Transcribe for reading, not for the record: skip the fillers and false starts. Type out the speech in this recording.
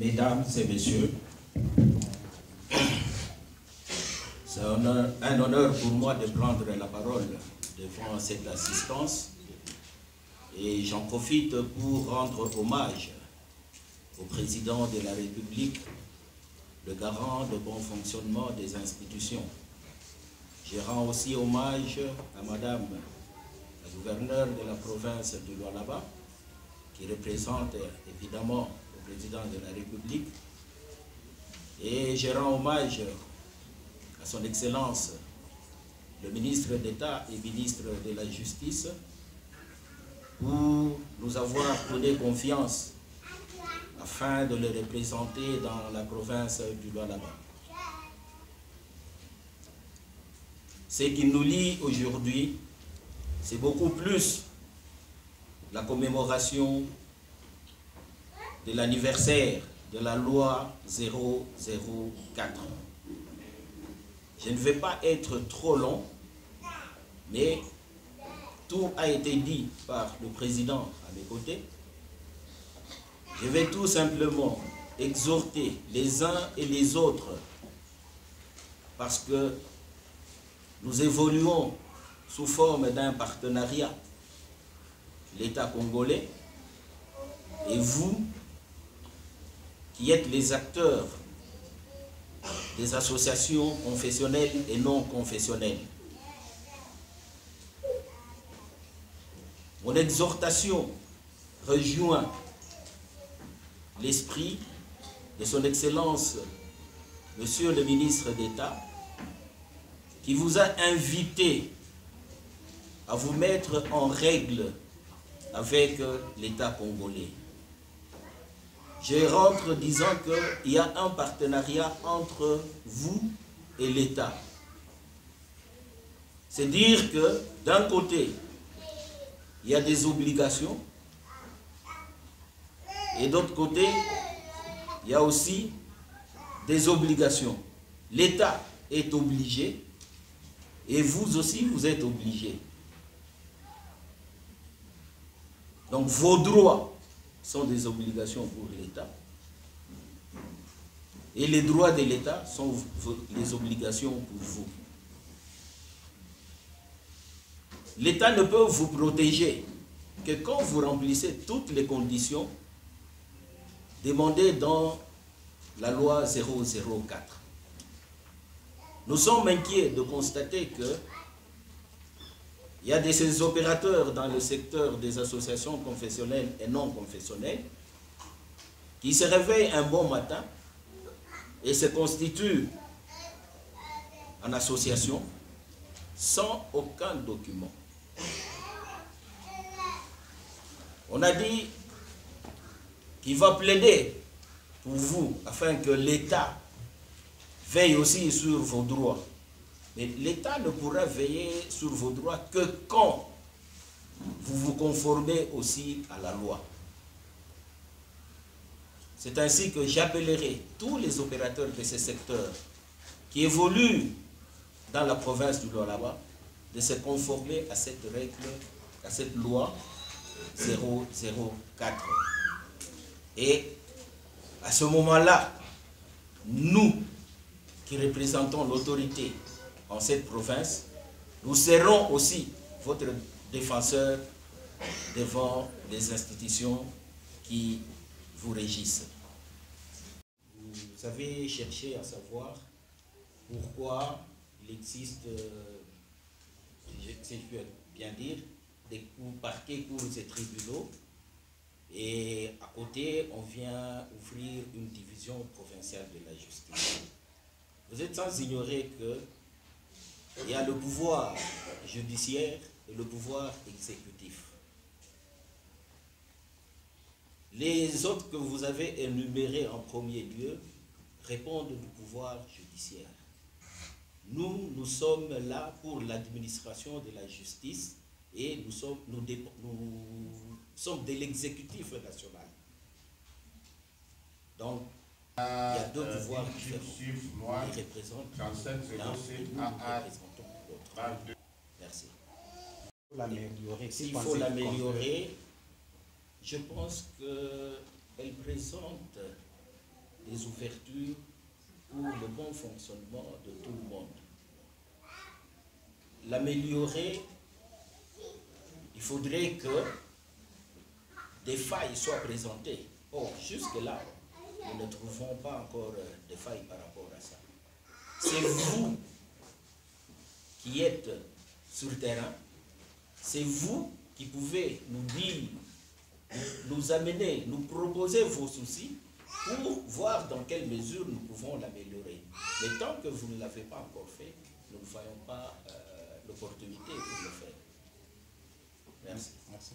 Mesdames et messieurs, c'est un honneur pour moi de prendre la parole devant cette assistance et j'en profite pour rendre hommage au président de la République, le garant de bon fonctionnement des institutions. Je rends aussi hommage à Madame la gouverneure de la province du Lualaba, qui représente évidemment le président de la République. Et je rends hommage à son Excellence, le ministre d'État et ministre de la Justice, pour nous avoir donné confiance afin de le représenter dans la province du Lualaba. Ce qui nous lie aujourd'hui, c'est beaucoup plus la commémoration de l'anniversaire de la loi 004. Je ne vais pas être trop long, mais tout a été dit par le président à mes côtés. Je vais tout simplement exhorter les uns et les autres, parce que nous évoluons sous forme d'un partenariat, l'État congolais, et vous, qui êtes les acteurs des associations confessionnelles et non confessionnelles. Mon exhortation rejoint l'esprit de son Excellence, Monsieur le ministre d'État, qui vous a invité à vous mettre en règle avec l'État congolais. Je rentre disant qu'il y a un partenariat entre vous et l'État. C'est dire que d'un côté, il y a des obligations et d'autre côté, il y a aussi des obligations. L'État est obligé et vous aussi, vous êtes obligés. Donc vos droits sont des obligations pour l'État et les droits de l'État sont les obligations pour vous. L'État ne peut vous protéger que quand vous remplissez toutes les conditions demandées dans la loi 004. Nous sommes inquiets de constater que il y a de ces opérateurs dans le secteur des associations confessionnelles et non confessionnelles qui se réveillent un bon matin et se constituent en association sans aucun document. On a dit qu'il va plaider pour vous afin que l'État veille aussi sur vos droits. Mais l'État ne pourra veiller sur vos droits que quand vous vous conformez aussi à la loi. C'est ainsi que j'appellerai tous les opérateurs de ce secteur qui évoluent dans la province du Lualaba de se conformer à cette règle, à cette loi 004. Et à ce moment-là, nous qui représentons l'autorité en cette province, nous serons aussi votre défenseur devant les institutions qui vous régissent. Vous avez cherché à savoir pourquoi il existe, si je peux bien dire, des parquets, cours et tribunaux, et à côté, on vient ouvrir une division provinciale de la justice. Vous êtes sans ignorer que il y a le pouvoir judiciaire et le pouvoir exécutif. Les autres que vous avez énumérés en premier lieu répondent du pouvoir judiciaire. Nous sommes là pour l'administration de la justice et nous sommes de l'exécutif national. Donc, il y a deux pouvoirs différents. Ils représentent l'un et nous représentons l'autre. Merci. S'il faut l'améliorer, je pense qu'elle présente des ouvertures pour le bon fonctionnement de tout le monde. L'améliorer, il faudrait que des failles soient présentées. Or, jusque-là, nous ne trouvons pas encore de failles par rapport à ça. C'est vous qui êtes sur le terrain, c'est vous qui pouvez nous dire, nous amener, nous proposer vos soucis pour voir dans quelle mesure nous pouvons l'améliorer. Mais tant que vous ne l'avez pas encore fait, nous ne voyons pas l'opportunité pour le faire. Merci. Merci.